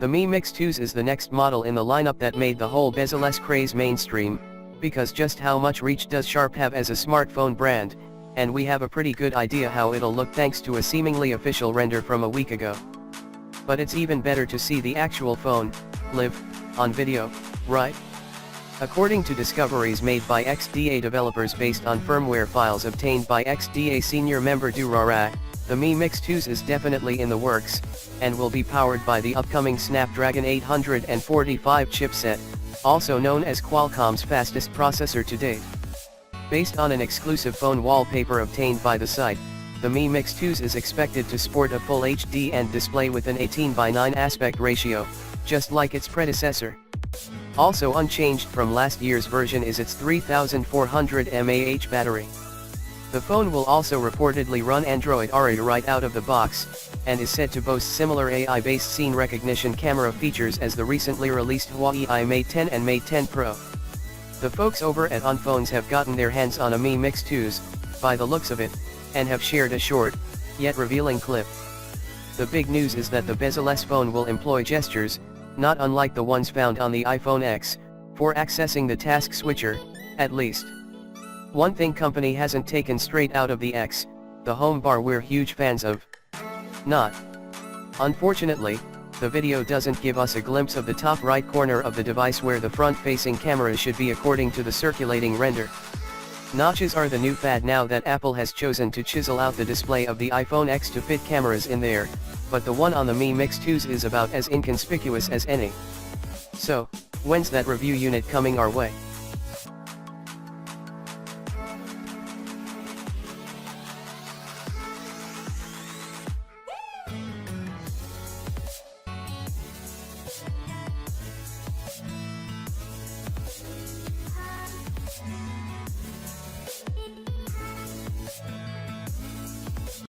The Mi Mix 2s is the next model in the lineup that made the whole bezel-less craze mainstream, because just how much reach does Sharp have as a smartphone brand, and we have a pretty good idea how it'll look thanks to a seemingly official render from a week ago. But it's even better to see the actual phone, live, on video, right? According to discoveries made by XDA developers based on firmware files obtained by XDA Senior Member duraaraa, the Mi Mix 2s is definitely in the works, and will be powered by the upcoming Snapdragon 845 chipset, also known as Qualcomm's fastest processor to date. Based on an exclusive phone wallpaper obtained by the site, the Mi Mix 2s is expected to sport a full HD and display with an 18:9 aspect ratio, just like its predecessor. Also unchanged from last year's version is its 3400 mAh battery. The phone will also reportedly run Android Oreo right out of the box, and is said to boast similar AI-based scene recognition camera features as the recently released Huawei Mate 10 and Mate 10 Pro. The folks over at OnPhones have gotten their hands on a Mi Mix 2s, by the looks of it, and have shared a short, yet revealing clip. The big news is that the bezel-less phone will employ gestures, not unlike the ones found on the iPhone X, for accessing the task switcher, at least. One thing company hasn't taken straight out of the X, the home bar we're huge fans of. Not. Unfortunately, the video doesn't give us a glimpse of the top right corner of the device where the front-facing camera should be according to the circulating render. Notches are the new fad now that Apple has chosen to chisel out the display of the iPhone X to fit cameras in there, but the one on the Mi Mix 2s is about as inconspicuous as any. So, when's that review unit coming our way?